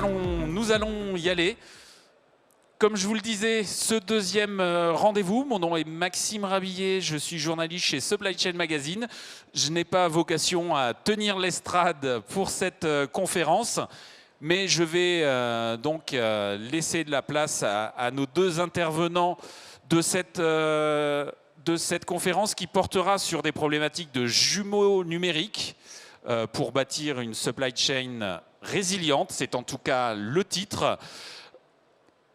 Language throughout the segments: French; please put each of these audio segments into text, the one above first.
nous allons y aller. Comme je vous le disais, ce deuxième rendez-vous, mon nom est Maxime Rabillet, je suis journaliste chez Supply Chain Magazine. Je n'ai pas vocation à tenir l'estrade pour cette conférence, mais je vais donc laisser de la place à nos deux intervenants de cette conférence qui portera sur des problématiques de jumeaux numériques pour bâtir une supply chain résiliente. C'est en tout cas le titre.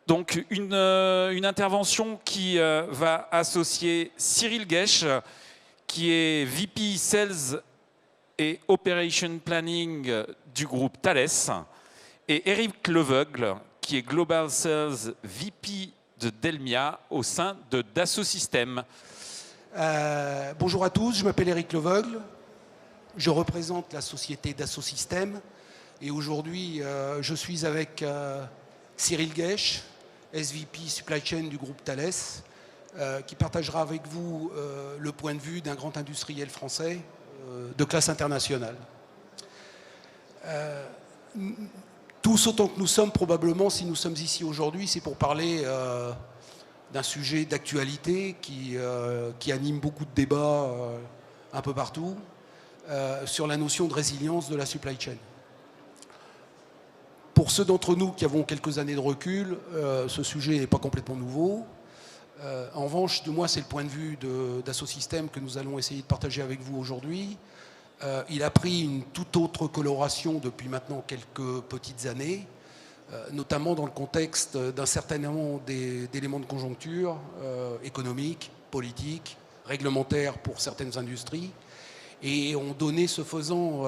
Donc une intervention qui va associer Cyril Guesch, qui est VP Sales et Operation Planning du groupe Thales, et Eric Leveugle, qui est Global Sales VP de Delmia au sein de Dassault Systèmes. Bonjour à tous, je m'appelle Eric Leveugle, je représente la société Dassault Systèmes et aujourd'hui je suis avec Cyril Guesch, SVP Supply Chain du groupe Thales, qui partagera avec vous le point de vue d'un grand industriel français de classe internationale. Tous autant que nous sommes, probablement, si nous sommes ici aujourd'hui, c'est pour parler d'un sujet d'actualité qui anime beaucoup de débats un peu partout, sur la notion de résilience de la supply chain. Pour ceux d'entre nous qui avons quelques années de recul, ce sujet n'est pas complètement nouveau. En revanche, de moi, c'est le point de vue de Dassault Systèmes que nous allons essayer de partager avec vous aujourd'hui. Il a pris une toute autre coloration depuis maintenant quelques petites années, notamment dans le contexte d'un certain nombre d'éléments de conjoncture économique, politique, réglementaire pour certaines industries, et ont donné, ce faisant,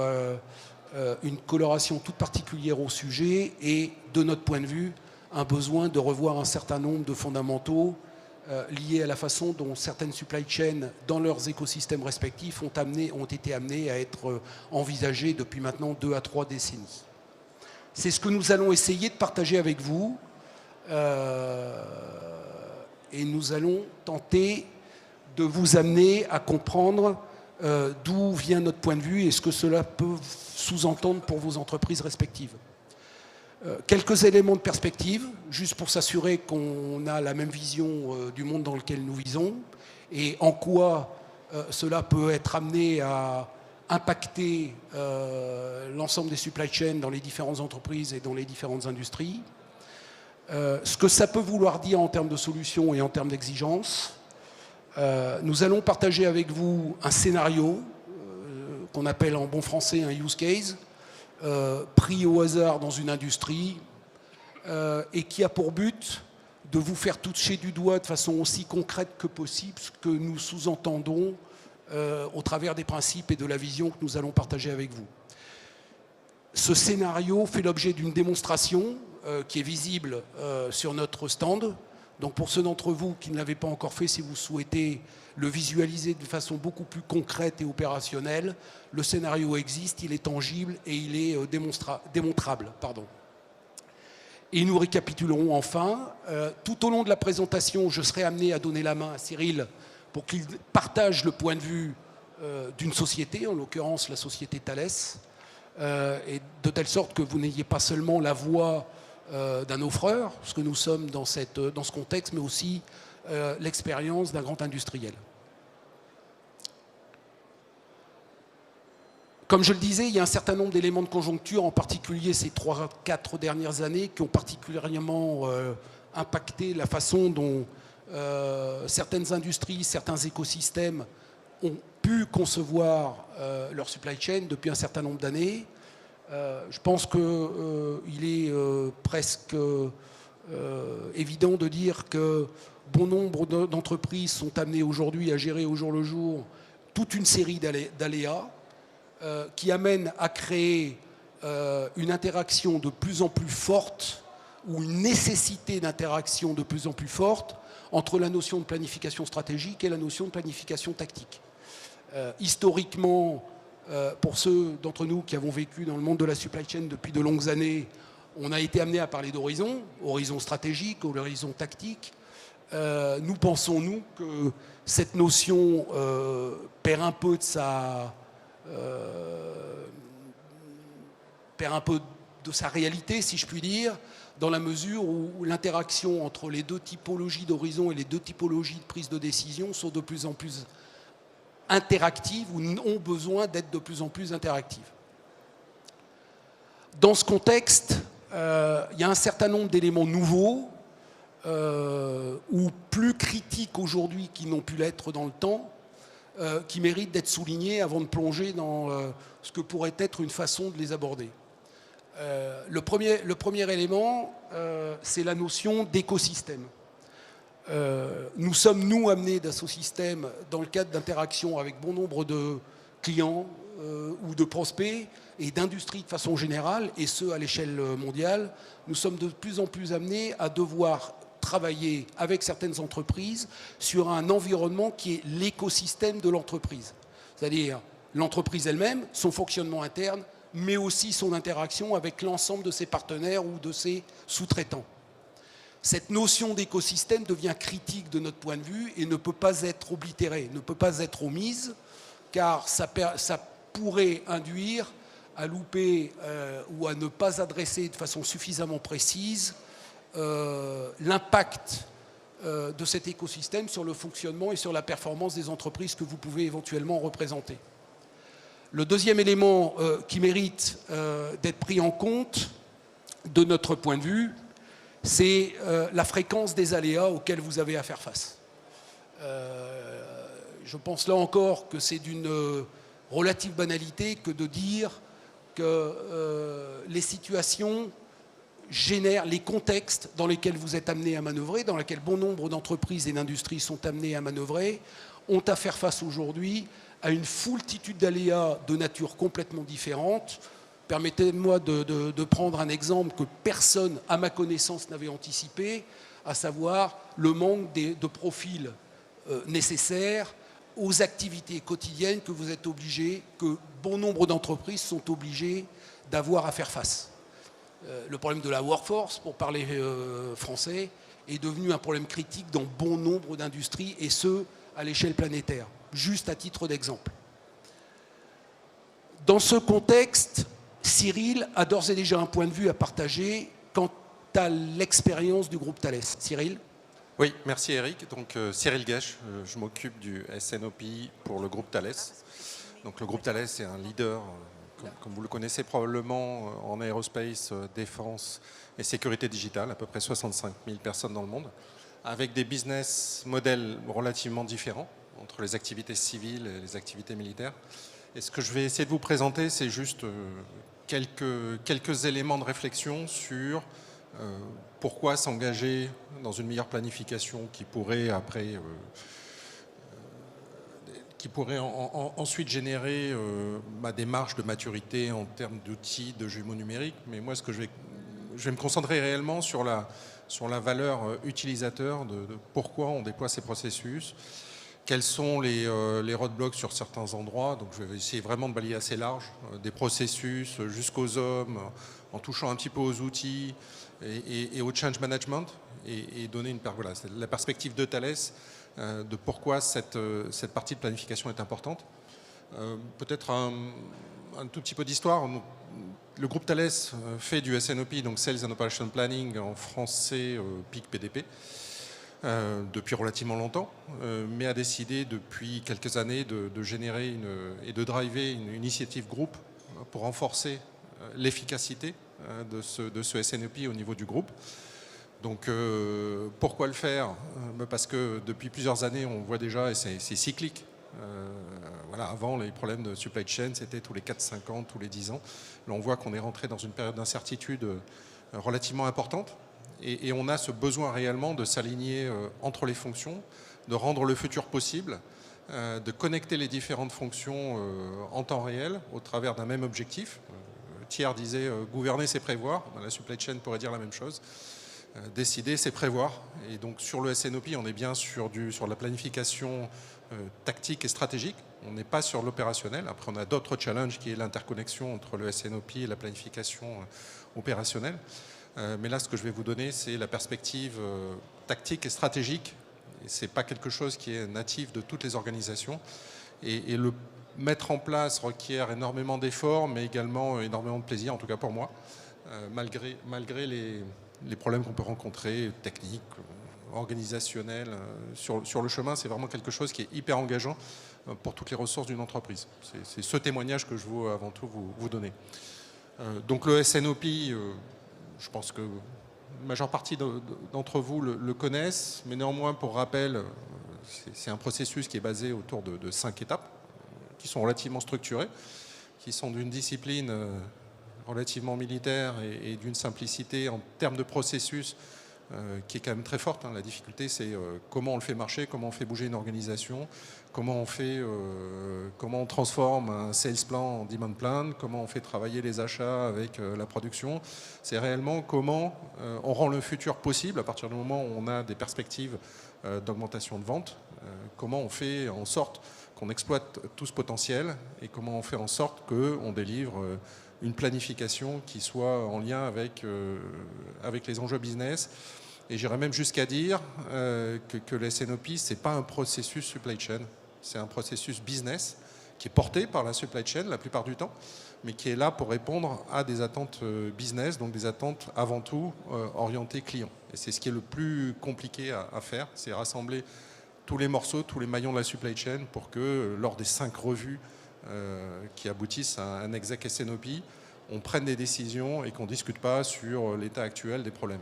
une coloration toute particulière au sujet et, de notre point de vue, un besoin de revoir un certain nombre de fondamentaux liés à la façon dont certaines supply chains, dans leurs écosystèmes respectifs, ont été amenées à être envisagées depuis maintenant 2 à 3 décennies. C'est ce que nous allons essayer de partager avec vous et nous allons tenter de vous amener à comprendre d'où vient notre point de vue et ce que cela peut sous-entendre pour vos entreprises respectives. Quelques éléments de perspective, juste pour s'assurer qu'on a la même vision du monde dans lequel nous vivons et en quoi cela peut être amené à impacter l'ensemble des supply chains dans les différentes entreprises et dans les différentes industries. Ce que ça peut vouloir dire en termes de solutions et en termes d'exigences. Nous allons partager avec vous un scénario qu'on appelle en bon français un use case, pris au hasard dans une industrie et qui a pour but de vous faire toucher du doigt de façon aussi concrète que possible ce que nous sous-entendons au travers des principes et de la vision que nous allons partager avec vous. Ce scénario fait l'objet d'une démonstration qui est visible sur notre stand. Donc pour ceux d'entre vous qui ne l'avaient pas encore fait, si vous souhaitez le visualiser de façon beaucoup plus concrète et opérationnelle, le scénario existe, il est tangible et il est démontrable. Et nous récapitulerons enfin. Tout au long de la présentation, je serai amené à donner la main à Cyril pour qu'il partage le point de vue d'une société, en l'occurrence la société Thales, et de telle sorte que vous n'ayez pas seulement la voix d'un offreur, ce que nous sommes dans ce contexte, mais aussi l'expérience d'un grand industriel. Comme je le disais, il y a un certain nombre d'éléments de conjoncture, en particulier ces 3-4 dernières années, qui ont particulièrement impacté la façon dont certaines industries, certains écosystèmes ont pu concevoir leur supply chain depuis un certain nombre d'années. Je pense qu'il est presque évident de dire que bon nombre d'entreprises sont amenées aujourd'hui à gérer au jour le jour toute une série d'aléas qui amènent à créer une interaction de plus en plus forte ou une nécessité d'interaction de plus en plus forte entre la notion de planification stratégique et la notion de planification tactique. Historiquement, pour ceux d'entre nous qui avons vécu dans le monde de la supply chain depuis de longues années, on a été amené à parler d'horizon, horizon stratégique, horizon tactique. Nous pensons, nous, que cette notion perd un peu de sa réalité, si je puis dire, dans la mesure où l'interaction entre les deux typologies d'horizon et les deux typologies de prise de décision sont de plus en plus interactives ou ont besoin d'être de plus en plus interactives. Dans ce contexte, il y a un certain nombre d'éléments nouveaux ou plus critiques aujourd'hui qui n'ont pu l'être dans le temps, qui méritent d'être soulignés avant de plonger dans ce que pourrait être une façon de les aborder. Le premier élément, c'est la notion d'écosystème. Nous sommes, nous, amenés d'Assosystème dans le cadre d'interactions avec bon nombre de clients ou de prospects et d'industries de façon générale, et ce, à l'échelle mondiale. Nous sommes de plus en plus amenés à devoir travailler avec certaines entreprises sur un environnement qui est l'écosystème de l'entreprise. C'est-à-dire l'entreprise elle-même, son fonctionnement interne, mais aussi son interaction avec l'ensemble de ses partenaires ou de ses sous-traitants. Cette notion d'écosystème devient critique de notre point de vue et ne peut pas être oblitérée, ne peut pas être omise, car ça pourrait induire à louper ou à ne pas adresser de façon suffisamment précise l'impact de cet écosystème sur le fonctionnement et sur la performance des entreprises que vous pouvez éventuellement représenter. Le deuxième élément qui mérite d'être pris en compte, de notre point de vue, c'est la fréquence des aléas auxquels vous avez à faire face. Je pense là encore que c'est d'une relative banalité que de dire que les situations génèrent les contextes dans lesquels vous êtes amenés à manœuvrer, dans lesquels bon nombre d'entreprises et d'industries sont amenées à manœuvrer, ont à faire face aujourd'hui à une foultitude d'aléas de nature complètement différente. Permettez-moi de prendre un exemple que personne, à ma connaissance, n'avait anticipé, à savoir le manque de profils nécessaires aux activités quotidiennes que vous êtes obligés, que bon nombre d'entreprises sont obligées d'avoir à faire face. Le problème de la workforce, pour parler français, est devenu un problème critique dans bon nombre d'industries, et ce, à l'échelle planétaire, juste à titre d'exemple. Dans ce contexte, Cyril a d'ores et déjà un point de vue à partager quant à l'expérience du groupe Thales. Cyril ? Oui, merci Eric. Donc Cyril Guesch, je m'occupe du SNOP pour le groupe Thales. Donc le groupe Thales est un leader, comme vous le connaissez probablement, en aérospace, défense et sécurité digitale, à peu près 65 000 personnes dans le monde, avec des business models relativement différents entre les activités civiles et les activités militaires. Et ce que je vais essayer de vous présenter, c'est juste quelques éléments de réflexion sur pourquoi s'engager dans une meilleure planification qui pourrait après ensuite générer des marges de maturité en termes d'outils, de jumeaux numériques. Mais moi, je vais me concentrer réellement sur la valeur utilisateur de pourquoi on déploie ces processus, quels sont les roadblocks sur certains endroits. Donc je vais essayer vraiment de balayer assez large, des processus jusqu'aux hommes, en touchant un petit peu aux outils et au change management, et donner la perspective de Thales de pourquoi cette partie de planification est importante. Peut-être un tout petit peu d'histoire. Le groupe Thales fait du SNOP, donc Sales and Operation Planning, en français PIC PDP, depuis relativement longtemps, mais a décidé depuis quelques années de générer et de driver une initiative groupe pour renforcer l'efficacité de ce SNOP au niveau du groupe. Donc pourquoi le faire? Parce que depuis plusieurs années, on voit déjà, et c'est cyclique, avant les problèmes de supply chain, c'était tous les 4-5 ans, tous les 10 ans. Là, on voit qu'on est rentré dans une période d'incertitude relativement importante, et on a ce besoin réellement de s'aligner entre les fonctions, de rendre le futur possible, de connecter les différentes fonctions en temps réel au travers d'un même objectif. Thierry disait gouverner, c'est prévoir. La supply chain pourrait dire la même chose. Décider, c'est prévoir. Et donc sur le SNOP, on est bien sur la planification tactique et stratégique. On n'est pas sur l'opérationnel. Après, on a d'autres challenges qui est l'interconnexion entre le SNOP et la planification opérationnelle. Mais là, ce que je vais vous donner, c'est la perspective tactique et stratégique. Et ce n'est pas quelque chose qui est natif de toutes les organisations. Et le mettre en place requiert énormément d'efforts, mais également énormément de plaisir, en tout cas pour moi. malgré les problèmes qu'on peut rencontrer, techniques, organisationnels. Sur le chemin, c'est vraiment quelque chose qui est hyper engageant pour toutes les ressources d'une entreprise. C'est ce témoignage que je veux avant tout vous donner. Donc le SNOP, je pense que la majeure partie d'entre vous le connaissent, mais néanmoins, pour rappel, c'est un processus qui est basé autour de 5 étapes, qui sont relativement structurées, qui sont d'une discipline relativement militaire et d'une simplicité en termes de processus qui est quand même très forte. La difficulté, c'est comment on le fait marcher, comment on fait bouger une organisation, comment on transforme un sales plan en demand plan, comment on fait travailler les achats avec la production. C'est réellement comment on rend le futur possible à partir du moment où on a des perspectives d'augmentation de vente, comment on fait en sorte qu'on exploite tout ce potentiel et comment on fait en sorte qu'on délivre une planification qui soit en lien avec les enjeux business. Et j'irais même jusqu'à dire que le SNOP, ce n'est pas un processus supply chain, c'est un processus business qui est porté par la supply chain la plupart du temps, mais qui est là pour répondre à des attentes business, donc des attentes avant tout orientées clients. Et c'est ce qui est le plus compliqué à faire, c'est rassembler tous les morceaux, tous les maillons de la supply chain pour que lors des 5 revues qui aboutissent à un exec SNOP, on prenne des décisions et qu'on ne discute pas sur l'état actuel des problèmes.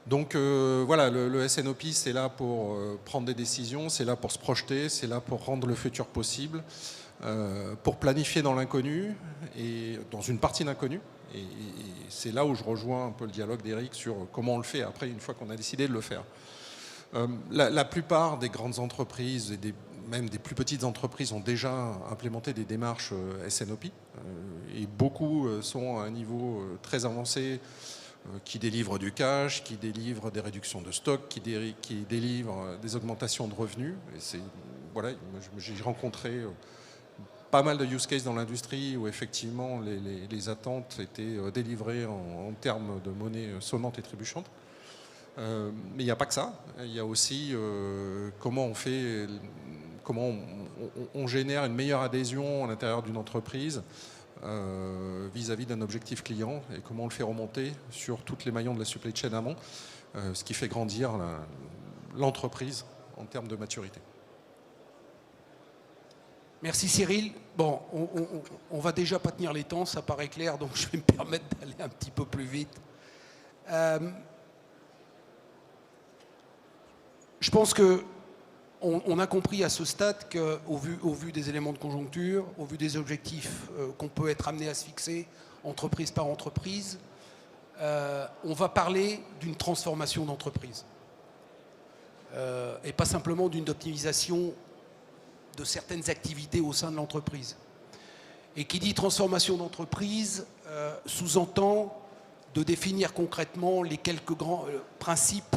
Donc voilà, le SNOP, c'est là pour prendre des décisions, c'est là pour se projeter, c'est là pour rendre le futur possible, pour planifier dans l'inconnu et dans une partie d'inconnu. Et c'est là où je rejoins un peu le dialogue d'Éric sur comment on le fait après, une fois qu'on a décidé de le faire. La plupart des grandes entreprises et même des plus petites entreprises ont déjà implémenté des démarches SNOP et beaucoup sont à un niveau très avancé qui délivrent du cash, qui délivrent des réductions de stock, qui délivrent des augmentations de revenus. Voilà, j'ai rencontré pas mal de use cases dans l'industrie où effectivement les attentes étaient délivrées en termes de monnaie sonnante et trébuchante. Mais il n'y a pas que ça. Il y a aussi comment on génère une meilleure adhésion à l'intérieur d'une entreprise vis-à-vis d'un objectif client et comment on le fait remonter sur toutes les maillons de la supply chain amont, ce qui fait grandir l'entreprise en termes de maturité. Merci Cyril. Bon, on va déjà pas tenir les temps, ça paraît clair, donc je vais me permettre d'aller un petit peu plus vite. Je pense qu'on a compris à ce stade qu'au vu des éléments de conjoncture, au vu des objectifs qu'on peut être amené à se fixer, entreprise par entreprise, on va parler d'une transformation d'entreprise. Et pas simplement d'une optimisation de certaines activités au sein de l'entreprise. Et qui dit transformation d'entreprise sous-entend de définir concrètement les quelques grands principes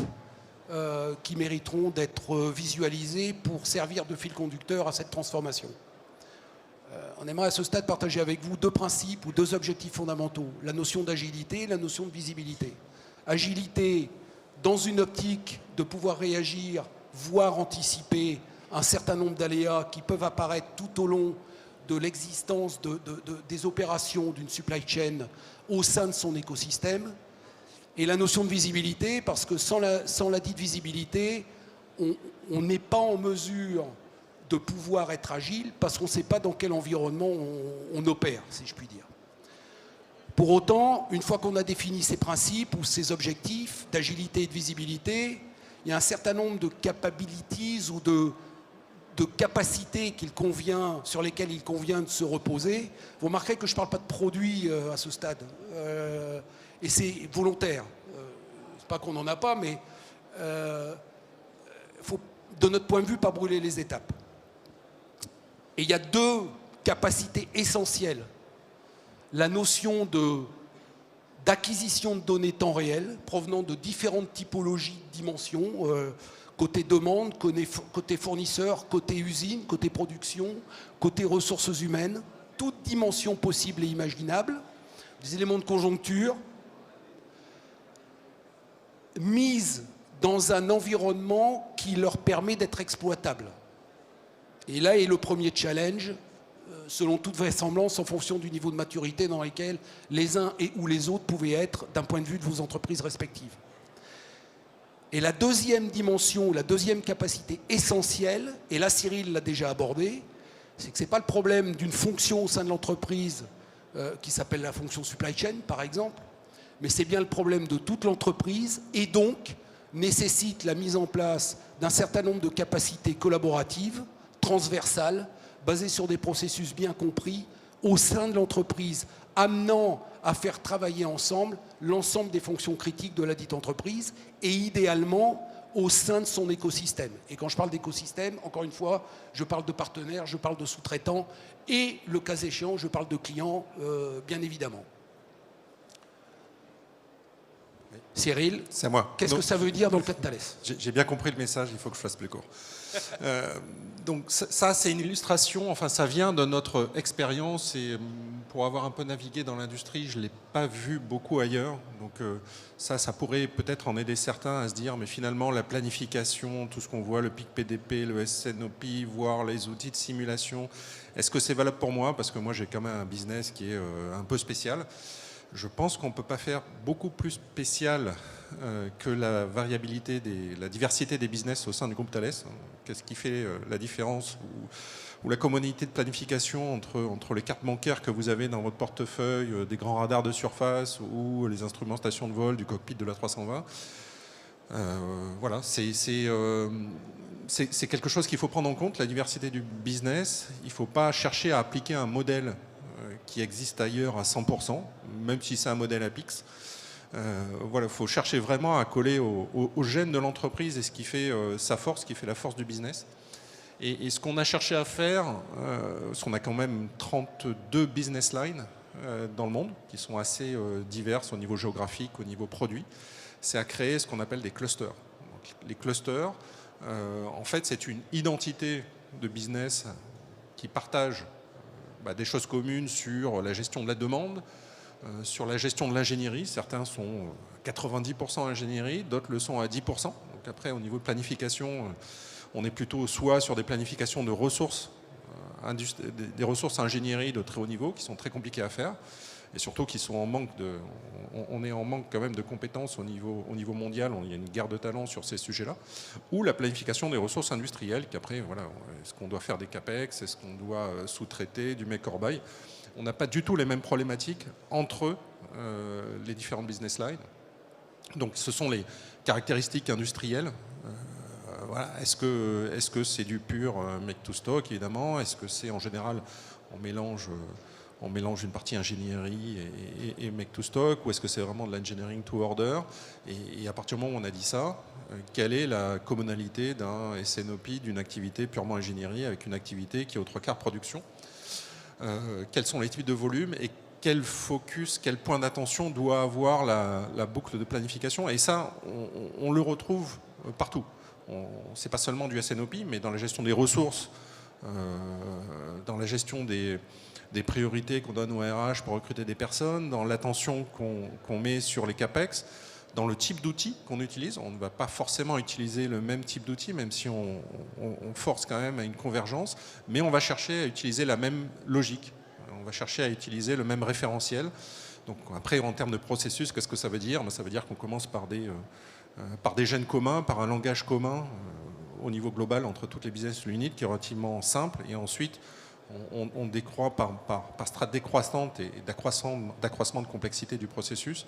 qui mériteront d'être visualisés pour servir de fil conducteur à cette transformation. On aimerait à ce stade partager avec vous 2 principes ou 2 objectifs fondamentaux, la notion d'agilité et la notion de visibilité. Agilité dans une optique de pouvoir réagir, voire anticiper un certain nombre d'aléas qui peuvent apparaître tout au long de l'existence des opérations d'une supply chain au sein de son écosystème. Et la notion de visibilité, parce que sans la dite visibilité, on n'est pas en mesure de pouvoir être agile parce qu'on ne sait pas dans quel environnement on opère, si je puis dire. Pour autant, une fois qu'on a défini ces principes ou ces objectifs d'agilité et de visibilité, il y a un certain nombre de capabilities ou de capacités sur lesquelles il convient de se reposer. Vous remarquerez que je ne parle pas de produits à ce stade. Et c'est volontaire. C'est pas qu'on n'en a pas, mais il faut, de notre point de vue, pas brûler les étapes. Et il y a 2 capacités essentielles. La notion d'acquisition de données temps réel, provenant de différentes typologies, dimensions, côté demande, côté fournisseur, côté usine, côté production, côté ressources humaines, toutes dimensions possibles et imaginables, des éléments de conjoncture, mise dans un environnement qui leur permet d'être exploitables. Et là est le premier challenge selon toute vraisemblance, en fonction du niveau de maturité dans lequel les uns et ou les autres pouvaient être d'un point de vue de vos entreprises respectives. Et la deuxième dimension, la deuxième capacité essentielle, et là Cyril l'a déjà abordé, c'est que ce n'est pas le problème d'une fonction au sein de l'entreprise qui s'appelle la fonction supply chain, par exemple, mais c'est bien le problème de toute l'entreprise et donc nécessite la mise en place d'un certain nombre de capacités collaboratives, transversales, basées sur des processus bien compris au sein de l'entreprise, amenant à faire travailler ensemble l'ensemble des fonctions critiques de la dite entreprise et idéalement au sein de son écosystème. Et quand je parle d'écosystème, encore une fois, je parle de partenaires, je parle de sous-traitants et, le cas échéant, je parle de clients, bien évidemment. Cyril, c'est à moi. Qu'est-ce que ça veut dire dans le cas de Thales? J'ai bien compris le message, il faut que je fasse plus court. Donc ça, c'est une illustration, enfin ça vient de notre expérience et pour avoir un peu navigué dans l'industrie, je ne l'ai pas vu beaucoup ailleurs. Donc ça pourrait peut-être en aider certains à se dire, mais finalement la planification, tout ce qu'on voit, le PIC PDP, le SNOP, voire les outils de simulation, est-ce que c'est valable pour moi? Parce que moi j'ai quand même un business qui est un peu spécial. Je pense qu'on ne peut pas faire beaucoup plus spécial que la variabilité, la diversité des business au sein du groupe Thales. Qu'est-ce qui fait la différence ou la communauté de planification entre les cartes bancaires que vous avez dans votre portefeuille, des grands radars de surface ou les instruments station de vol du cockpit de l'A320. Voilà, c'est quelque chose qu'il faut prendre en compte, la diversité du business. Il ne faut pas chercher à appliquer un modèle qui existe ailleurs à 100%, même si c'est un modèle APIX. Voilà, il faut chercher vraiment à coller au gène de l'entreprise et ce qui fait sa force, ce qui fait la force du business. Et ce qu'on a cherché à faire, parce qu'on a quand même 32 business lines dans le monde, qui sont assez diverses au niveau géographique, au niveau produit, c'est à créer ce qu'on appelle des clusters. Donc, les clusters, en fait, c'est une identité de business qui partage des choses communes sur la gestion de la demande, sur la gestion de l'ingénierie. Certains sont 90% ingénierie, d'autres le sont à 10%. Donc après, au niveau de planification, on est plutôt soit sur des planifications de ressources, des ressources ingénierie de très haut niveau qui sont très compliquées à faire et surtout qui sont en manque on est en manque quand même de compétences au niveau mondial, il y a une guerre de talents sur ces sujets-là, ou la planification des ressources industrielles, qu'après, voilà, est-ce qu'on doit faire des CAPEX, est-ce qu'on doit sous-traiter, du make or buy? On n'a pas du tout les mêmes problématiques entre les différentes business lines. Donc ce sont les caractéristiques industrielles. Voilà. Est-ce que c'est du pur make to stock, évidemment? Est-ce que c'est en général, on mélange une partie ingénierie et make to stock, ou est-ce que c'est vraiment de l'engineering to order? Et à partir du moment où on a dit ça, quelle est la commonalité d'un SNOP, d'une activité purement ingénierie avec une activité qui est aux trois quarts production? Quels sont les types de volumes et quel focus, quel point d'attention doit avoir la boucle de planification? Et ça, on le retrouve partout. C'est pas seulement du SNOP, mais dans la gestion des ressources, dans la gestion des priorités qu'on donne au RH pour recruter des personnes, dans l'attention qu'on met sur les CAPEX, dans le type d'outils qu'on utilise. On ne va pas forcément utiliser le même type d'outils, même si on force quand même à une convergence, mais on va chercher à utiliser la même logique. On va chercher à utiliser le même référentiel. Donc après, en termes de processus, qu'est-ce que ça veut dire? Ça veut dire qu'on commence par des gènes communs, par un langage commun au niveau global entre toutes les business units qui est relativement simple, et ensuite on décroît par strate décroissante et d'accroissement de complexité du processus.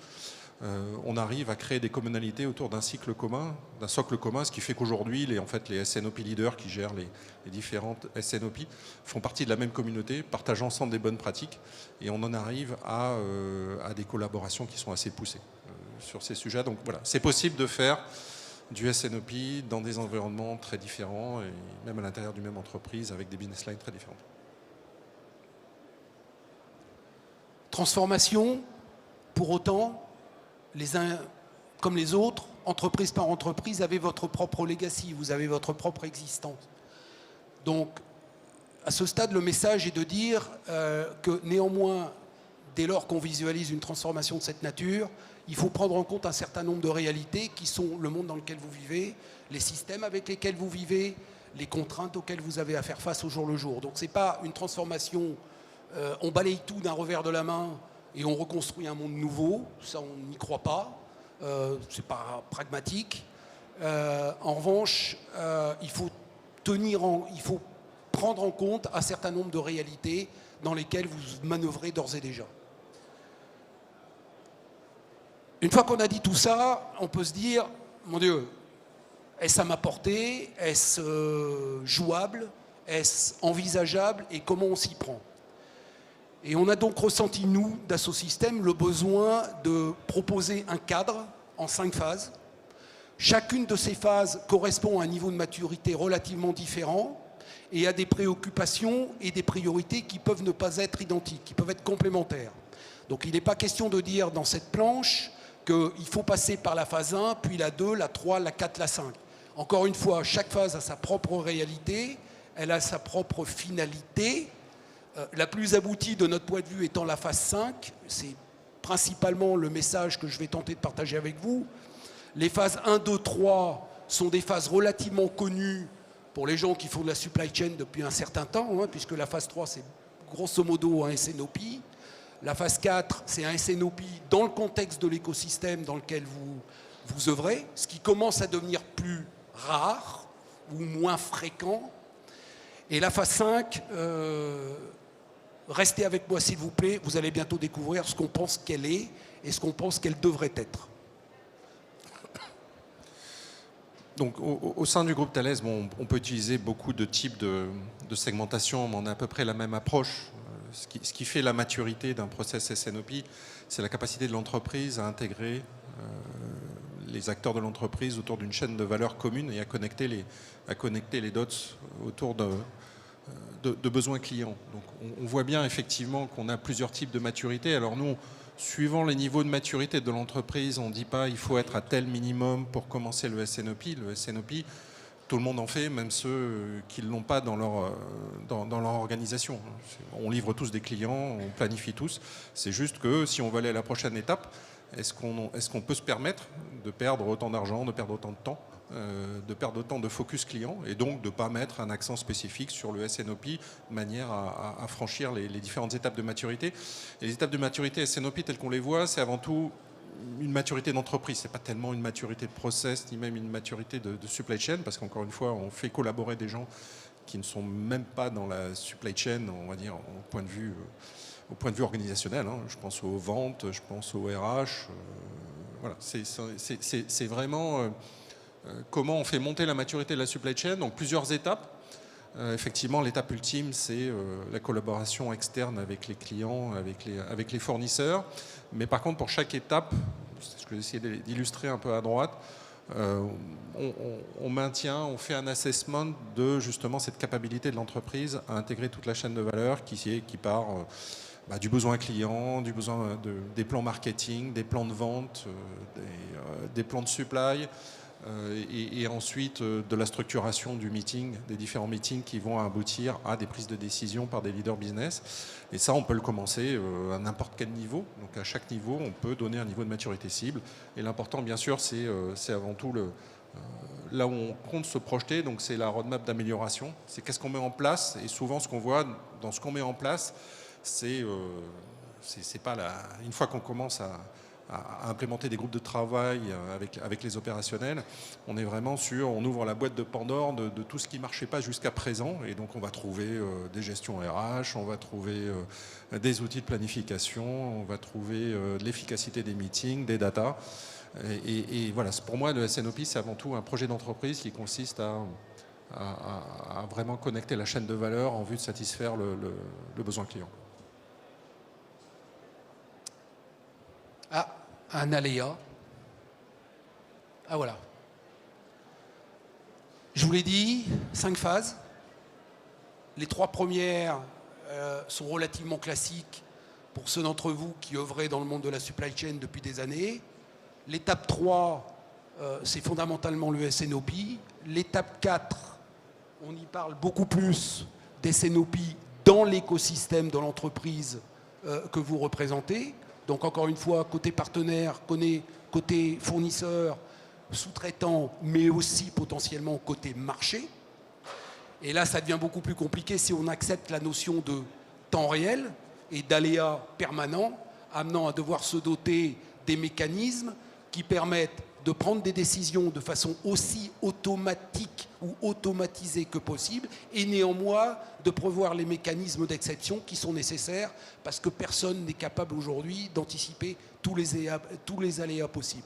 On arrive à créer des communalités autour d'un cycle commun, d'un socle commun, ce qui fait qu'aujourd'hui, les SNOP leaders qui gèrent les différentes SNOP font partie de la même communauté, partagent ensemble des bonnes pratiques, et on en arrive à des collaborations qui sont assez poussées sur ces sujets. Donc voilà, c'est possible de faire du SNOP dans des environnements très différents, et même à l'intérieur d'une même entreprise avec des business lines très différentes. Transformation, pour autant, les uns comme les autres, entreprise par entreprise, avez votre propre legacy, vous avez votre propre existence. Donc, à ce stade, le message est de dire que néanmoins, dès lors qu'on visualise une transformation de cette nature, il faut prendre en compte un certain nombre de réalités qui sont le monde dans lequel vous vivez, les systèmes avec lesquels vous vivez, les contraintes auxquelles vous avez à faire face au jour le jour. Donc ce n'est pas une transformation, on balaye tout d'un revers de la main et on reconstruit un monde nouveau, ça on n'y croit pas, c'est pas pragmatique. En revanche, il faut prendre en compte un certain nombre de réalités dans lesquelles vous manœuvrez d'ores et déjà. Une fois qu'on a dit tout ça, on peut se dire, mon Dieu, est-ce à ma portée? Est-ce jouable? Est-ce envisageable? Et comment on s'y prend? Et on a donc ressenti, nous, d'Assosystèmes, le besoin de proposer un cadre en 5 phases. Chacune de ces phases correspond à un niveau de maturité relativement différent et à des préoccupations et des priorités qui peuvent ne pas être identiques, qui peuvent être complémentaires. Donc il n'est pas question de dire dans cette planche qu'il faut passer par la phase 1, puis la 2, la 3, la 4, la 5. Encore une fois, chaque phase a sa propre réalité, elle a sa propre finalité. La plus aboutie de notre point de vue étant la phase 5, c'est principalement le message que je vais tenter de partager avec vous. Les phases 1, 2, 3 sont des phases relativement connues pour les gens qui font de la supply chain depuis un certain temps, hein, puisque la phase 3, c'est grosso modo un SNOP. La phase 4, c'est un SNOP dans le contexte de l'écosystème dans lequel vous œuvrez, ce qui commence à devenir plus rare ou moins fréquent. Et la phase 5, restez avec moi s'il vous plaît, vous allez bientôt découvrir ce qu'on pense qu'elle est et ce qu'on pense qu'elle devrait être. Donc, au sein du groupe Thales, bon, on peut utiliser beaucoup de types de segmentation, mais on a à peu près la même approche. Ce qui fait la maturité d'un process SNOP, c'est la capacité de l'entreprise à intégrer les acteurs de l'entreprise autour d'une chaîne de valeur commune et à connecter les dots autour de besoins clients. Donc, on voit bien effectivement qu'on a plusieurs types de maturité. Alors nous, suivant les niveaux de maturité de l'entreprise, on ne dit pas il faut être à tel minimum pour commencer le SNOP. Le SNOP, tout le monde en fait, même ceux qui ne l'ont pas dans leur organisation. On livre tous des clients, on planifie tous. C'est juste que si on veut aller à la prochaine étape, est-ce qu'on peut se permettre de perdre autant d'argent, de perdre autant de temps, de perdre autant de focus client et donc de ne pas mettre un accent spécifique sur le SNOP de manière à franchir les différentes étapes de maturité. Et les étapes de maturité SNOP telles qu'on les voit, c'est avant tout une maturité d'entreprise. Ce n'est pas tellement une maturité de process ni même une maturité de supply chain parce qu'encore une fois, on fait collaborer des gens qui ne sont même pas dans la supply chain, on va dire, au point de vue organisationnel. Hein. Je pense aux ventes, je pense aux RH. Voilà, c'est vraiment comment on fait monter la maturité de la supply chain. Donc plusieurs étapes. Effectivement, l'étape ultime, c'est la collaboration externe avec les clients, avec les fournisseurs. Mais par contre, pour chaque étape, c'est ce que j'ai essayé d'illustrer un peu à droite, on maintient, on fait un assessment de justement cette capacité de l'entreprise à intégrer toute la chaîne de valeur qui part du besoin client, du besoin des plans marketing, des plans de vente, des plans de supply, et ensuite de la structuration du meeting, des différents meetings qui vont aboutir à des prises de décision par des leaders business. Et ça, on peut le commencer à n'importe quel niveau. Donc à chaque niveau, on peut donner un niveau de maturité cible. Et l'important, bien sûr, c'est avant tout là où on compte se projeter. Donc c'est la roadmap d'amélioration. C'est qu'est-ce qu'on met en place. Et souvent, ce qu'on voit dans ce qu'on met en place, c'est pas une fois qu'on commence à implémenter des groupes de travail avec les opérationnels, on est vraiment on ouvre la boîte de Pandore de tout ce qui ne marchait pas jusqu'à présent, et donc on va trouver des gestions RH, on va trouver des outils de planification, on va trouver de l'efficacité des meetings, des data, et voilà, pour moi le SNOP c'est avant tout un projet d'entreprise qui consiste à vraiment connecter la chaîne de valeur en vue de satisfaire le besoin client. Ah, un aléa. Ah voilà. Je vous l'ai dit, 5 phases. Les 3 premières sont relativement classiques pour ceux d'entre vous qui œuvraient dans le monde de la supply chain depuis des années. L'étape 3, c'est fondamentalement le SNOP. L'étape 4, on y parle beaucoup plus des SNOP dans l'écosystème de l'entreprise que vous représentez. Donc encore une fois, côté partenaire, côté fournisseur, sous-traitant, mais aussi potentiellement côté marché. Et là, ça devient beaucoup plus compliqué si on accepte la notion de temps réel et d'aléas permanents, amenant à devoir se doter des mécanismes qui permettent de prendre des décisions de façon aussi automatique ou automatisée que possible, et néanmoins de prévoir les mécanismes d'exception qui sont nécessaires, parce que personne n'est capable aujourd'hui d'anticiper tous les aléas possibles.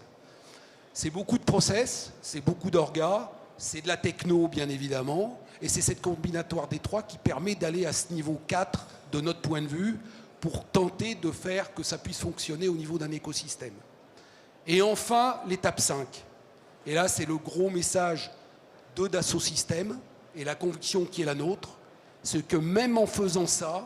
C'est beaucoup de process, c'est beaucoup d'orgas, c'est de la techno bien évidemment, et c'est cette combinatoire des trois qui permet d'aller à ce niveau 4 de notre point de vue pour tenter de faire que ça puisse fonctionner au niveau d'un écosystème. Et enfin, l'étape 5. Et là, c'est le gros message de Dassault Systèmes et la conviction qui est la nôtre, c'est que même en faisant ça,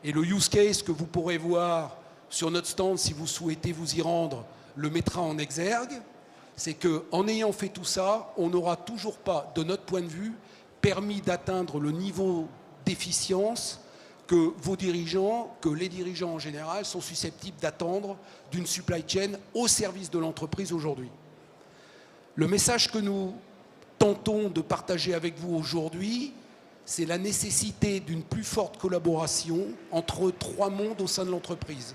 et le use case que vous pourrez voir sur notre stand, si vous souhaitez vous y rendre, le mettra en exergue, c'est qu'en ayant fait tout ça, on n'aura toujours pas, de notre point de vue, permis d'atteindre le niveau d'efficience que vos dirigeants, que les dirigeants en général sont susceptibles d'attendre d'une supply chain au service de l'entreprise aujourd'hui. Le message que nous tentons de partager avec vous aujourd'hui, c'est la nécessité d'une plus forte collaboration entre trois mondes au sein de l'entreprise.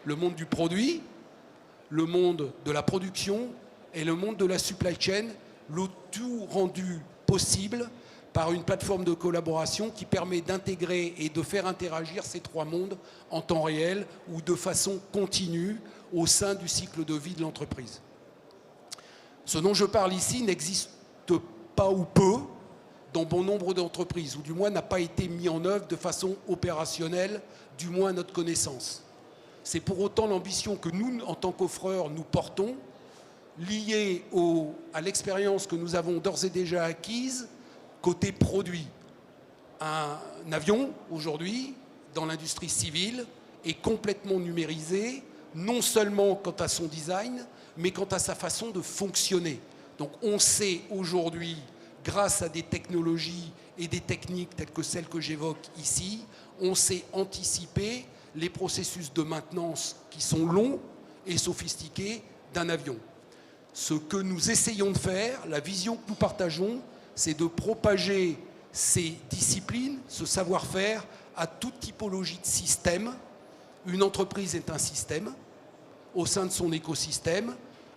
Le monde du produit, le monde de la production et le monde de la supply chain, le tout rendu possible par une plateforme de collaboration qui permet d'intégrer et de faire interagir ces trois mondes en temps réel ou de façon continue au sein du cycle de vie de l'entreprise. Ce dont je parle ici n'existe pas ou peu dans bon nombre d'entreprises, ou du moins n'a pas été mis en œuvre de façon opérationnelle, du moins à notre connaissance. C'est pour autant l'ambition que nous, en tant qu'offreurs, nous portons, liée à l'expérience que nous avons d'ores et déjà acquise côté produit. Un avion, aujourd'hui, dans l'industrie civile, est complètement numérisé, non seulement quant à son design, mais quant à sa façon de fonctionner. Donc on sait aujourd'hui, grâce à des technologies et des techniques telles que celles que j'évoque ici, on sait anticiper les processus de maintenance qui sont longs et sophistiqués d'un avion. Ce que nous essayons de faire, la vision que nous partageons, c'est de propager ces disciplines, ce savoir-faire à toute typologie de système. Une entreprise est un système au sein de son écosystème,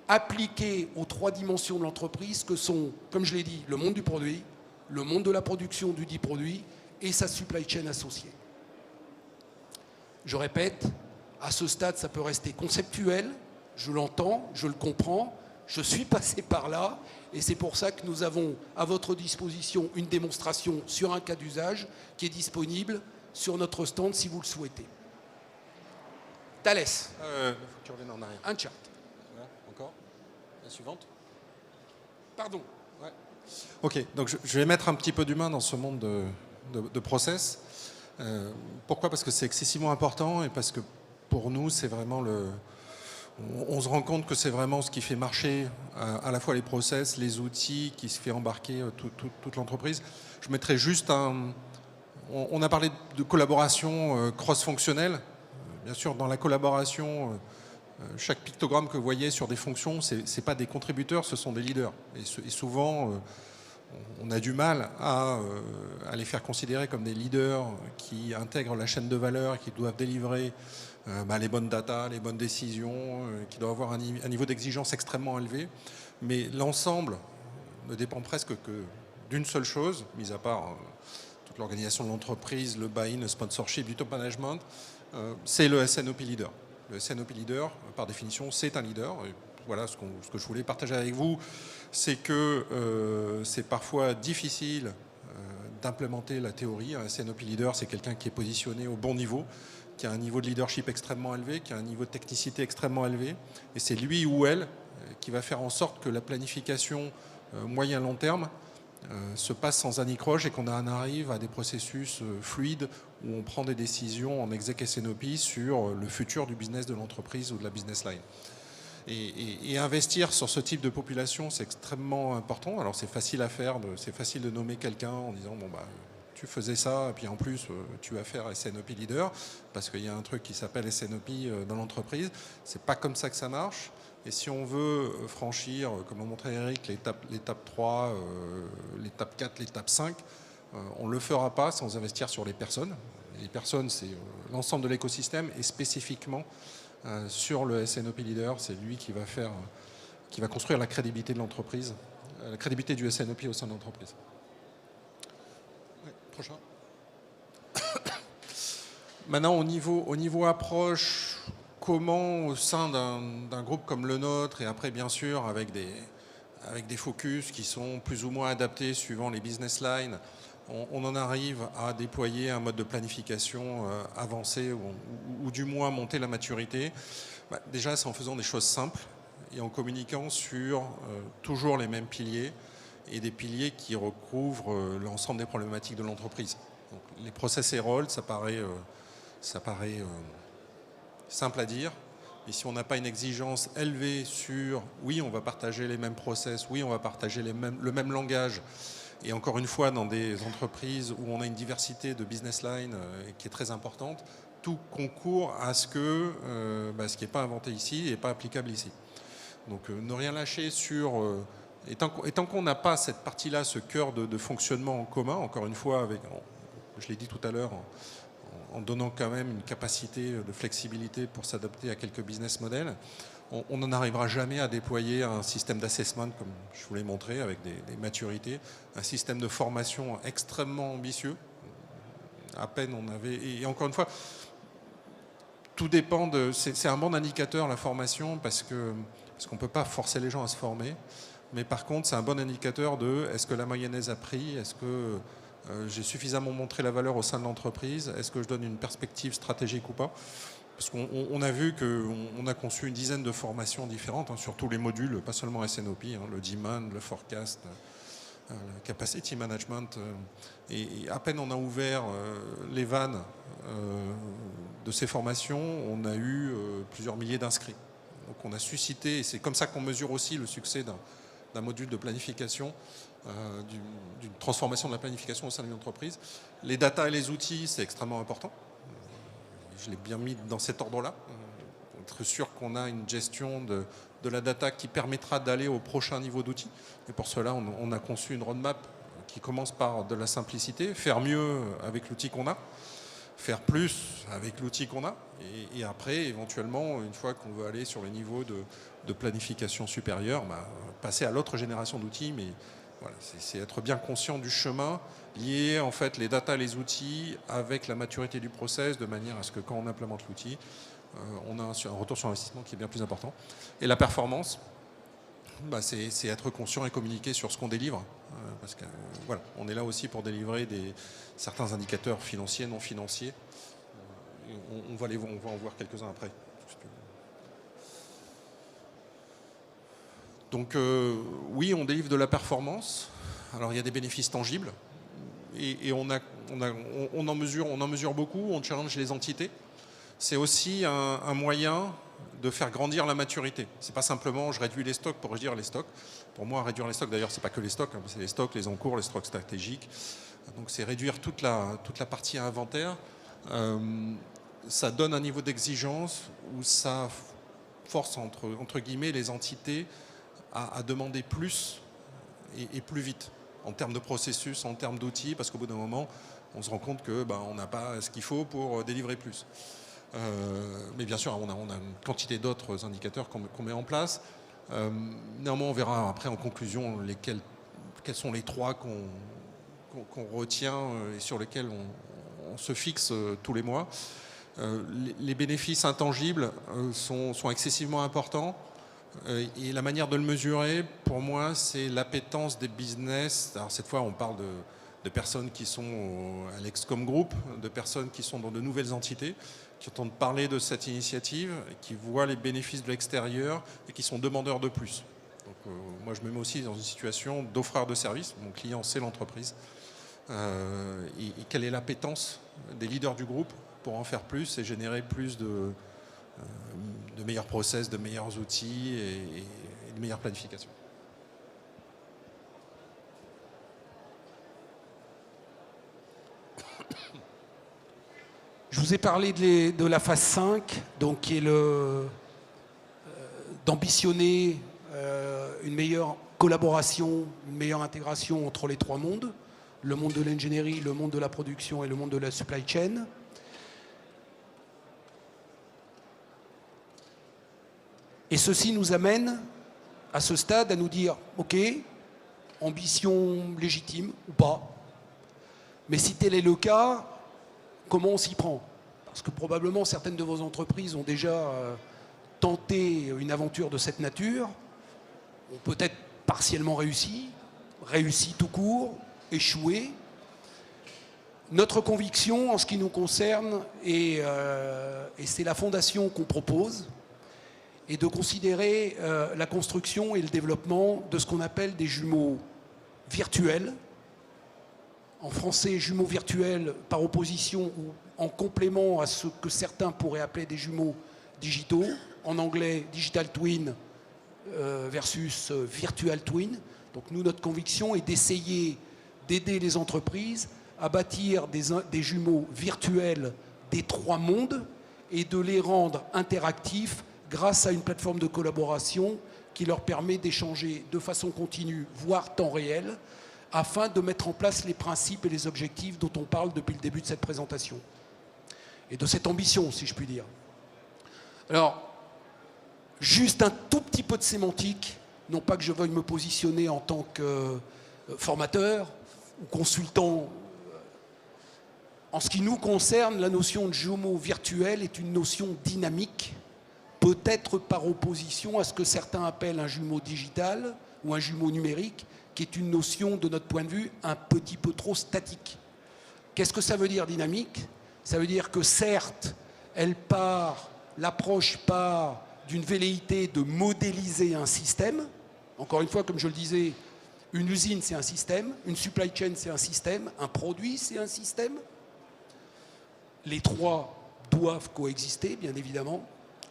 appliqué aux trois dimensions de l'entreprise que sont, comme je l'ai dit, le monde du produit, le monde de la production du dit produit et sa supply chain associée. Je répète, à ce stade, ça peut rester conceptuel, je l'entends, je le comprends, je suis passé par là, et c'est pour ça que nous avons à votre disposition une démonstration sur un cas d'usage qui est disponible sur notre stand si vous le souhaitez. Thalès. Il faut que tu reviennes en arrière. Un chart. Voilà, encore. La suivante. Pardon. Ouais. Ok, donc je vais mettre un petit peu d'humain dans ce monde de process. Pourquoi ? Parce que c'est excessivement important et parce que pour nous, c'est vraiment on se rend compte que c'est vraiment ce qui fait marcher à la fois les process, les outils, qui se fait embarquer toute l'entreprise. Je mettrai juste on a parlé de collaboration cross-fonctionnelle. Bien sûr, dans la collaboration, chaque pictogramme que vous voyez sur des fonctions, ce n'est pas des contributeurs, ce sont des leaders. Et souvent, on a du mal à les faire considérer comme des leaders qui intègrent la chaîne de valeur, qui doivent délivrer les bonnes datas, les bonnes décisions, qui doivent avoir un niveau d'exigence extrêmement élevé. Mais l'ensemble ne dépend presque que d'une seule chose, mis à part toute l'organisation de l'entreprise, le buy-in, le sponsorship, du top management, c'est le SNOP leader. Le SNOP leader, par définition, c'est un leader. Et voilà ce que je voulais partager avec vous, c'est que c'est parfois difficile d'implémenter la théorie. Un SNOP leader, c'est quelqu'un qui est positionné au bon niveau, qui a un niveau de leadership extrêmement élevé, qui a un niveau de technicité extrêmement élevé. Et c'est lui ou elle qui va faire en sorte que la planification moyen-long terme se passe sans anicroche et qu'on en arrive à des processus fluides où on prend des décisions en exec SNOP sur le futur du business de l'entreprise ou de la business line. Et investir sur ce type de population, c'est extrêmement important. Alors c'est facile à faire, c'est facile de nommer quelqu'un en disant bon bah tu faisais ça et puis en plus tu vas faire SNOP leader parce qu'il y a un truc qui s'appelle SNOP dans l'entreprise. C'est pas comme ça que ça marche. Et si on veut franchir, comme a montré Eric, l'étape 3, l'étape 4, l'étape 5, On ne le fera pas sans investir sur les personnes. Les personnes, c'est l'ensemble de l'écosystème et spécifiquement sur le SNOP Leader, c'est lui qui va construire la crédibilité de l'entreprise, la crédibilité du SNOP au sein de l'entreprise. Ouais, prochain. Maintenant, au niveau approche, comment au sein d'un groupe comme le nôtre, et après bien sûr avec des focus qui sont plus ou moins adaptés suivant les business lines, on en arrive à déployer un mode de planification avancé ou du moins monter la maturité. Déjà, c'est en faisant des choses simples et en communiquant sur toujours les mêmes piliers et des piliers qui recouvrent l'ensemble des problématiques de l'entreprise. Donc, les process et rôles, ça paraît simple à dire. Et si on n'a pas une exigence élevée sur oui, on va partager les mêmes process, oui, on va partager le même langage, et encore une fois, dans des entreprises où on a une diversité de business lines qui est très importante, tout concourt à ce que ce qui n'est pas inventé ici n'est pas applicable ici. Donc ne rien lâcher sur... et tant qu'on n'a pas cette partie-là, ce cœur de fonctionnement en commun, encore une fois, je l'ai dit tout à l'heure, en donnant quand même une capacité de flexibilité pour s'adapter à quelques business models, on n'en arrivera jamais à déployer un système d'assessment, comme je vous l'ai montré, avec des maturités, un système de formation extrêmement ambitieux. À peine on avait... Et encore une fois, tout dépend de... C'est un bon indicateur, la formation, parce qu'on ne peut pas forcer les gens à se former. Mais par contre, c'est un bon indicateur de est-ce que la mayonnaise a pris, est-ce que j'ai suffisamment montré la valeur au sein de l'entreprise, est-ce que je donne une perspective stratégique ou pas. Parce qu'on a vu qu'on a conçu une dizaine de formations différentes sur tous les modules, pas seulement SNOP, le demand, le forecast, le capacity management. Et à peine on a ouvert les vannes de ces formations, on a eu plusieurs milliers d'inscrits. Donc on a suscité, et c'est comme ça qu'on mesure aussi le succès d'un module de planification, d'une transformation de la planification au sein d'une entreprise. Les data et les outils, c'est extrêmement important. Je l'ai bien mis dans cet ordre-là, pour être sûr qu'on a une gestion de la data qui permettra d'aller au prochain niveau d'outils. Et pour cela, on a conçu une roadmap qui commence par de la simplicité, faire mieux avec l'outil qu'on a, faire plus avec l'outil qu'on a, et après, éventuellement, une fois qu'on veut aller sur le niveau de planification supérieure, passer à l'autre génération d'outils, mais voilà, c'est être bien conscient du chemin, lier en fait les data, les outils avec la maturité du process, de manière à ce que quand on implémente l'outil, on a un retour sur investissement qui est bien plus important. Et la performance, c'est être conscient et communiquer sur ce qu'on délivre, parce que voilà, on est là aussi pour délivrer certains indicateurs financiers, non financiers. On va en voir quelques-uns après. Donc oui, on délivre de la performance. Alors il y a des bénéfices tangibles et on en mesure beaucoup, on challenge les entités. C'est aussi un moyen de faire grandir la maturité. C'est pas simplement je réduis les stocks pour réduire les stocks. Pour moi, réduire les stocks, d'ailleurs, c'est pas que les stocks, c'est les stocks, les encours, les stocks stratégiques. Donc c'est réduire toute la partie inventaire. Ça donne un niveau d'exigence où ça force entre guillemets les entités à demander plus et plus vite en termes de processus, en termes d'outils, parce qu'au bout d'un moment, on se rend compte que on n'a pas ce qu'il faut pour délivrer plus. Mais bien sûr, on a une quantité d'autres indicateurs qu'on met en place. Néanmoins, on verra après en conclusion quels sont les trois qu'on retient et sur lesquels on se fixe tous les mois. Les bénéfices intangibles sont excessivement importants. Et la manière de le mesurer, pour moi, c'est l'appétence des business. Alors cette fois, on parle de personnes qui sont à l'Excom Group, de personnes qui sont dans de nouvelles entités, qui entendent parler de cette initiative, qui voient les bénéfices de l'extérieur et qui sont demandeurs de plus. Donc, moi, je me mets aussi dans une situation d'offreur de service. Mon client, c'est l'entreprise. Et quelle est l'appétence des leaders du groupe pour en faire plus et générer plus de meilleurs process, de meilleurs outils et de meilleure planification. Je vous ai parlé de la phase 5, donc qui est d'ambitionner une meilleure collaboration, une meilleure intégration entre les trois mondes, le monde de l'ingénierie, le monde de la production et le monde de la supply chain. Et ceci nous amène à ce stade à nous dire, ok, ambition légitime ou pas, mais si tel est le cas, comment on s'y prend? Parce que probablement certaines de vos entreprises ont déjà tenté une aventure de cette nature, ont peut-être partiellement réussi tout court, échoué. Notre conviction en ce qui nous concerne, et c'est la fondation qu'on propose, est de considérer la construction et le développement de ce qu'on appelle des jumeaux virtuels. En français, jumeaux virtuels par opposition ou en complément à ce que certains pourraient appeler des jumeaux digitaux. En anglais, digital twin versus virtual twin. Donc nous, notre conviction est d'essayer d'aider les entreprises à bâtir des jumeaux virtuels des trois mondes et de les rendre interactifs grâce à une plateforme de collaboration qui leur permet d'échanger de façon continue, voire temps réel, afin de mettre en place les principes et les objectifs dont on parle depuis le début de cette présentation. Et de cette ambition, si je puis dire. Alors, juste un tout petit peu de sémantique, non pas que je veuille me positionner en tant que formateur ou consultant. En ce qui nous concerne, la notion de jumeau virtuel est une notion dynamique, peut-être par opposition à ce que certains appellent un jumeau digital ou un jumeau numérique, qui est une notion, de notre point de vue, un petit peu trop statique. Qu'est-ce que ça veut dire dynamique? Ça veut dire que certes, l'approche part d'une velléité de modéliser un système. Encore une fois, comme je le disais, une usine, c'est un système, une supply chain, c'est un système, un produit, c'est un système. Les trois doivent coexister, bien évidemment,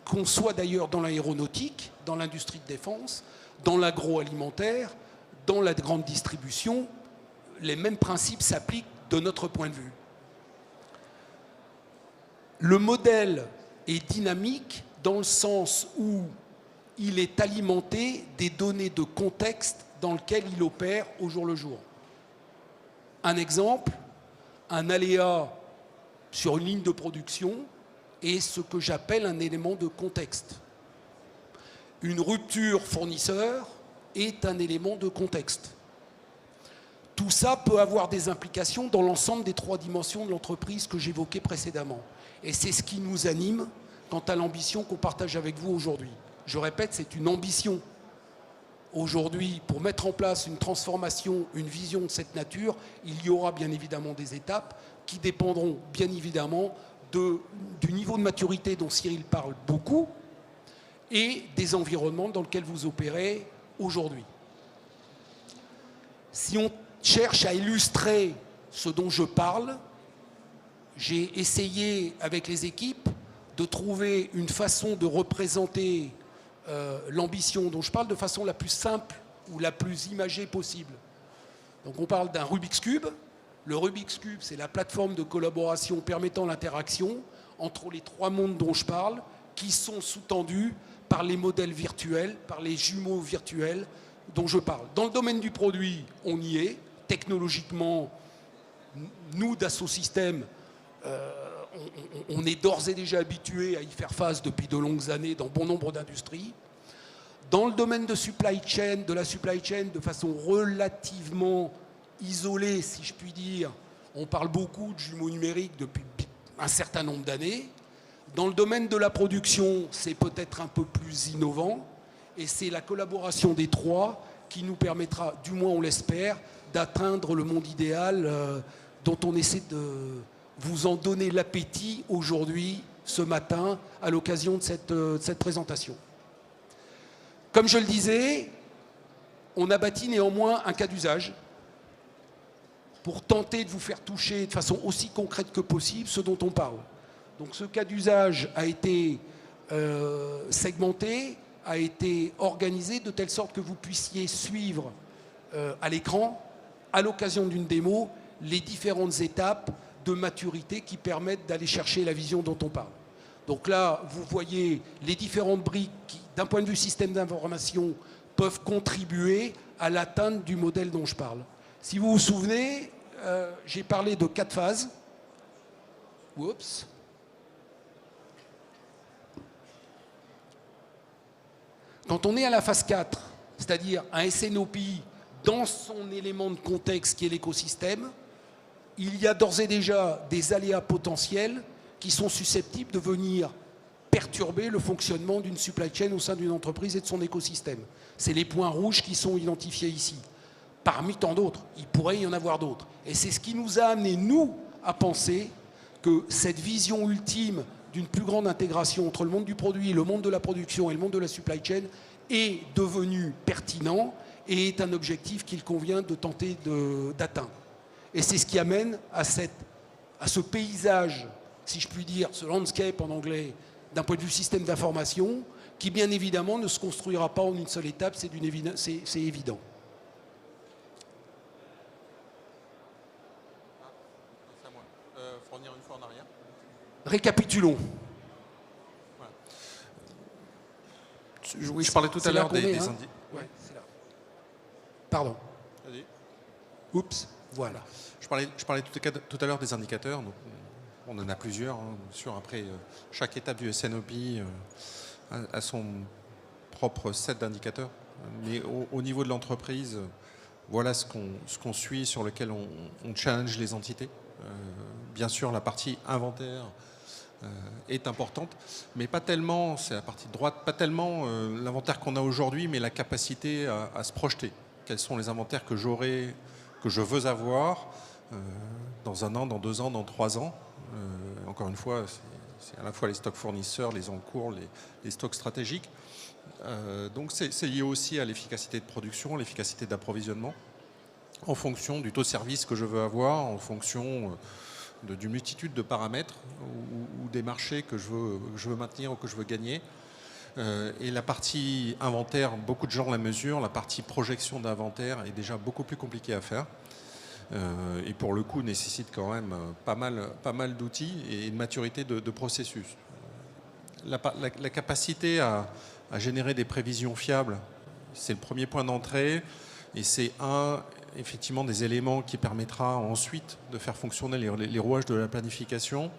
qu'on soit d'ailleurs dans l'aéronautique, dans l'industrie de défense, dans l'agroalimentaire, dans la grande distribution, les mêmes principes s'appliquent de notre point de vue. Le modèle est dynamique dans le sens où il est alimenté des données de contexte dans lequel il opère au jour le jour. Un exemple, un aléa sur une ligne de production est ce que j'appelle un élément de contexte. Une rupture fournisseur est un élément de contexte. Tout ça peut avoir des implications dans l'ensemble des trois dimensions de l'entreprise que j'évoquais précédemment. Et c'est ce qui nous anime quant à l'ambition qu'on partage avec vous aujourd'hui. Je répète, c'est une ambition. Aujourd'hui, pour mettre en place une transformation, une vision de cette nature, il y aura bien évidemment des étapes qui dépendront bien évidemment du niveau de maturité dont Cyril parle beaucoup et des environnements dans lesquels vous opérez aujourd'hui. Si on cherche à illustrer ce dont je parle, j'ai essayé avec les équipes de trouver une façon de représenter l'ambition dont je parle de façon la plus simple ou la plus imagée possible. Donc on parle d'un Rubik's Cube. Le Rubik's Cube, c'est la plateforme de collaboration permettant l'interaction entre les trois mondes dont je parle, qui sont sous-tendus par les modèles virtuels, par les jumeaux virtuels dont je parle. Dans le domaine du produit, on y est. Technologiquement, nous, Dassault Systèmes, on est d'ores et déjà habitués à y faire face depuis de longues années dans bon nombre d'industries. Dans le domaine de la supply chain, de façon relativement isolée, si je puis dire, on parle beaucoup de jumeaux numériques depuis un certain nombre d'années. Dans le domaine de la production, c'est peut-être un peu plus innovant. Et c'est la collaboration des trois qui nous permettra, du moins on l'espère, d'atteindre le monde idéal dont on essaie de vous en donner l'appétit aujourd'hui, ce matin, à l'occasion de cette présentation. Comme je le disais, on a bâti néanmoins un cas d'usage pour tenter de vous faire toucher de façon aussi concrète que possible ce dont on parle. Donc ce cas d'usage a été segmenté, a été organisé de telle sorte que vous puissiez suivre à l'écran, à l'occasion d'une démo, les différentes étapes de maturité qui permettent d'aller chercher la vision dont on parle. Donc là, vous voyez les différentes briques qui, d'un point de vue système d'information, peuvent contribuer à l'atteinte du modèle dont je parle. Si vous vous souvenez, j'ai parlé de 4 phases. Oups. Quand on est à la phase 4, c'est-à-dire un SNOP dans son élément de contexte qui est l'écosystème, il y a d'ores et déjà des aléas potentiels qui sont susceptibles de venir perturber le fonctionnement d'une supply chain au sein d'une entreprise et de son écosystème. C'est les points rouges qui sont identifiés ici. Parmi tant d'autres, il pourrait y en avoir d'autres. Et c'est ce qui nous a amené, nous, à penser que cette vision ultime d'une plus grande intégration entre le monde du produit, le monde de la production et le monde de la supply chain est devenu pertinent et est un objectif qu'il convient de tenter d'atteindre. Et c'est ce qui amène à ce paysage, si je puis dire, ce landscape en anglais, d'un point de vue système d'information, qui bien évidemment ne se construira pas en une seule étape, c'est évident. Fournir une fois en arrière. Récapitulons. Je parlais tout à l'heure des indicateurs. Ouais, c'est là. Pardon. Vas-y. Oups, voilà. Je parlais tout à l'heure des indicateurs. Donc on en a plusieurs. Hein, bien sûr, après, chaque étape du SNOP a son propre set d'indicateurs. Mais au niveau de l'entreprise, voilà ce qu'on suit, sur lequel on challenge les entités. Bien sûr, la partie inventaire est importante, mais pas tellement, c'est la partie de droite, pas tellement l'inventaire qu'on a aujourd'hui, mais la capacité à se projeter. Quels sont les inventaires que j'aurai, que je veux avoir dans 1 an, dans 2 ans, dans 3 ans. Encore une fois, c'est à la fois les stocks fournisseurs, les encours, les stocks stratégiques. Donc c'est lié aussi à l'efficacité de production, l'efficacité d'approvisionnement, en fonction du taux de service que je veux avoir, en fonction d'une multitude de paramètres ou des marchés que je veux maintenir ou que je veux gagner. Et la partie inventaire, beaucoup de gens la mesurent, la partie projection d'inventaire est déjà beaucoup plus compliquée à faire. Et pour le coup nécessite quand même pas mal d'outils et une maturité de processus. La capacité à générer des prévisions fiables, c'est le premier point d'entrée et c'est effectivement des éléments qui permettra ensuite de faire fonctionner les rouages de la planification,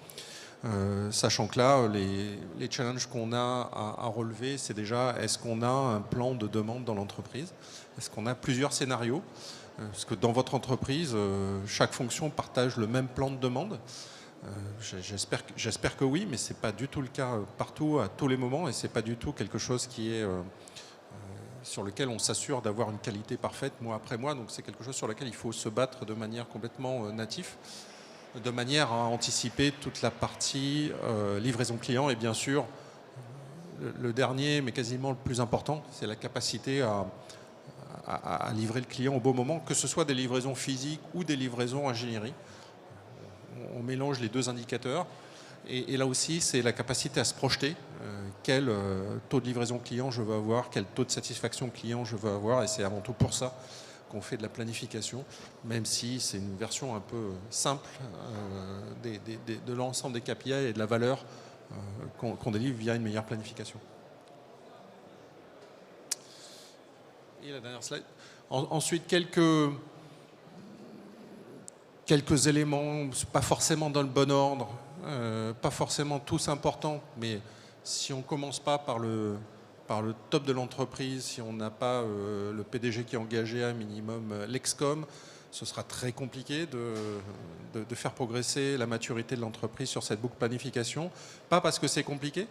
sachant que là, les challenges qu'on a à relever, c'est déjà, est-ce qu'on a un plan de demande dans l'entreprise? Est-ce qu'on a plusieurs scénarios? Parce que dans votre entreprise, chaque fonction partage le même plan de demande. J'espère que oui, mais ce n'est pas du tout le cas partout, à tous les moments, et ce n'est pas du tout quelque chose qui est... sur lequel on s'assure d'avoir une qualité parfaite mois après mois. Donc c'est quelque chose sur lequel il faut se battre de manière complètement native, de manière à anticiper toute la partie livraison client. Et bien sûr, le dernier, mais quasiment le plus important, c'est la capacité à livrer le client au bon moment, que ce soit des livraisons physiques ou des livraisons ingénierie. On mélange les deux indicateurs. Et là aussi, c'est la capacité à se projeter. Quel taux de livraison client je veux avoir, quel taux de satisfaction client je veux avoir. Et c'est avant tout pour ça qu'on fait de la planification, même si c'est une version un peu simple de l'ensemble des KPI et de la valeur qu'on délivre via une meilleure planification. Et la dernière slide. Ensuite, quelques éléments, pas forcément dans le bon ordre, pas forcément tous importants, mais si on ne commence pas par le top de l'entreprise, si on n'a pas le PDG qui est engagé à un minimum l'excom, ce sera très compliqué de faire progresser la maturité de l'entreprise sur cette boucle planification. Pas parce que c'est compliqué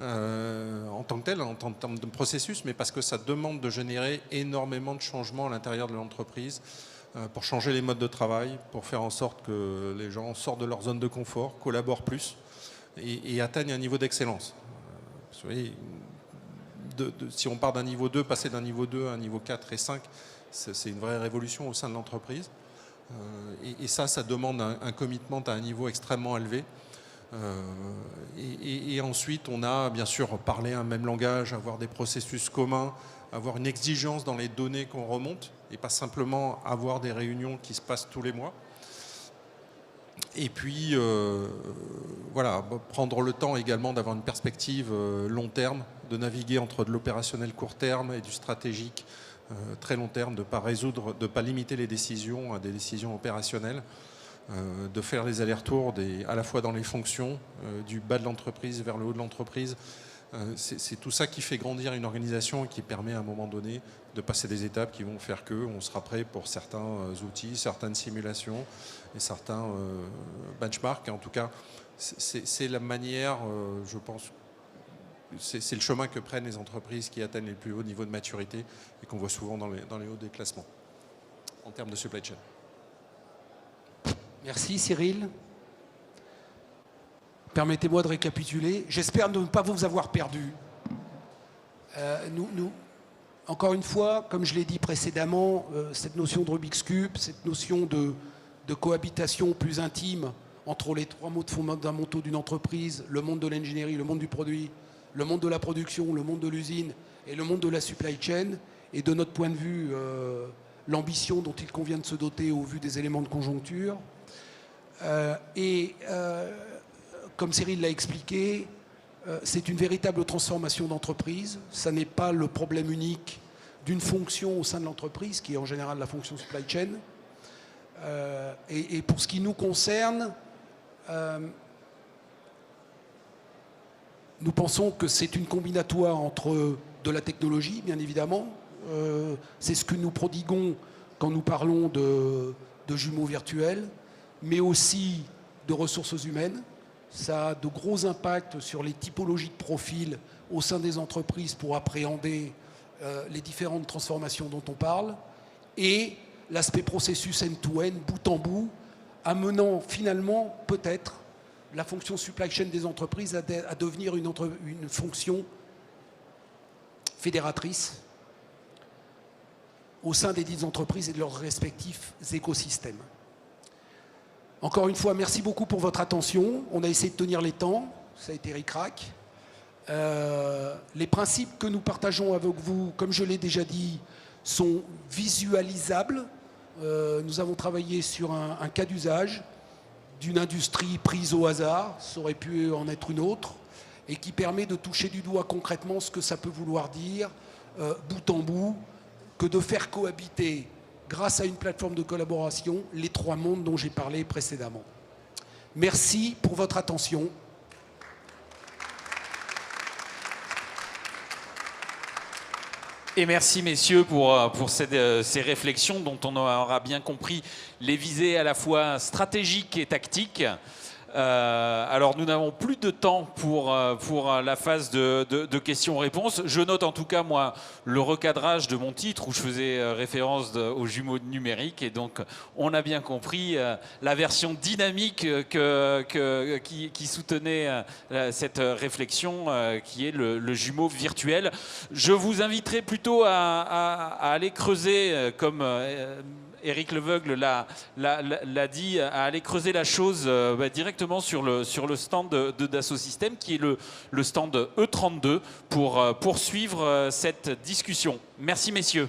en tant que tel, en termes de processus, mais parce que ça demande de générer énormément de changements à l'intérieur de l'entreprise, pour changer les modes de travail, pour faire en sorte que les gens sortent de leur zone de confort, collaborent plus et atteignent un niveau d'excellence. Vous voyez, si on part d'un niveau 2, passer d'un niveau 2 à un niveau 4 et 5, c'est une vraie révolution au sein de l'entreprise. Et ça demande un commitment à un niveau extrêmement élevé. Et ensuite, on a bien sûr parlé un même langage, avoir des processus communs, avoir une exigence dans les données qu'on remonte et pas simplement avoir des réunions qui se passent tous les mois. Et puis, voilà, prendre le temps également d'avoir une perspective long terme, de naviguer entre de l'opérationnel court terme et du stratégique très long terme, de ne pas limiter les décisions à des décisions opérationnelles, de faire les allers-retours à la fois dans les fonctions, du bas de l'entreprise vers le haut de l'entreprise. C'est tout ça qui fait grandir une organisation et qui permet à un moment donné de passer des étapes qui vont faire qu'on sera prêt pour certains outils, certaines simulations et certains benchmarks. Et en tout cas, c'est la manière, je pense, c'est le chemin que prennent les entreprises qui atteignent les plus hauts niveaux de maturité et qu'on voit souvent dans les hauts des classements en termes de supply chain. Merci Cyril. Permettez-moi de récapituler. J'espère ne pas vous avoir perdu. Encore une fois, comme je l'ai dit précédemment, cette notion de Rubik's Cube, cette notion de cohabitation plus intime entre les trois mots fondamentaux d'une entreprise, le monde de l'ingénierie, le monde du produit, le monde de la production, le monde de l'usine et le monde de la supply chain, et de notre point de vue, l'ambition dont il convient de se doter au vu des éléments de conjoncture. Comme Cyril l'a expliqué, c'est une véritable transformation d'entreprise. Ça n'est pas le problème unique d'une fonction au sein de l'entreprise, qui est en général la fonction supply chain. Et pour ce qui nous concerne, nous pensons que c'est une combinatoire entre de la technologie, bien évidemment. C'est ce que nous prodiguons quand nous parlons de jumeaux virtuels, mais aussi de ressources humaines. Ça a de gros impacts sur les typologies de profils au sein des entreprises pour appréhender les différentes transformations dont on parle, et l'aspect processus end-to-end, bout en bout, amenant finalement peut-être la fonction supply chain des entreprises à devenir une fonction fédératrice au sein des dites entreprises et de leurs respectifs écosystèmes. Encore une fois, merci beaucoup pour votre attention. On a essayé de tenir les temps, ça a été ric-rac. Les principes que nous partageons avec vous, comme je l'ai déjà dit, sont visualisables. Nous avons travaillé sur un cas d'usage d'une industrie prise au hasard, ça aurait pu en être une autre, et qui permet de toucher du doigt concrètement ce que ça peut vouloir dire, bout en bout, que de faire cohabiter, grâce à une plateforme de collaboration, les trois mondes dont j'ai parlé précédemment. Merci pour votre attention. Et merci messieurs pour ces réflexions dont on aura bien compris les visées à la fois stratégiques et tactiques. Alors nous n'avons plus de temps pour la phase de questions-réponses. Je note en tout cas moi le recadrage de mon titre où je faisais référence aux jumeaux numériques, et donc on a bien compris la version dynamique qui soutenait cette réflexion qui est le jumeau virtuel. Je vous inviterai plutôt à aller creuser comme Éric Leveugle l'a dit, à aller creuser la chose directement sur le stand de Dassault Systèmes, qui est le stand E32, pour poursuivre cette discussion. Merci messieurs.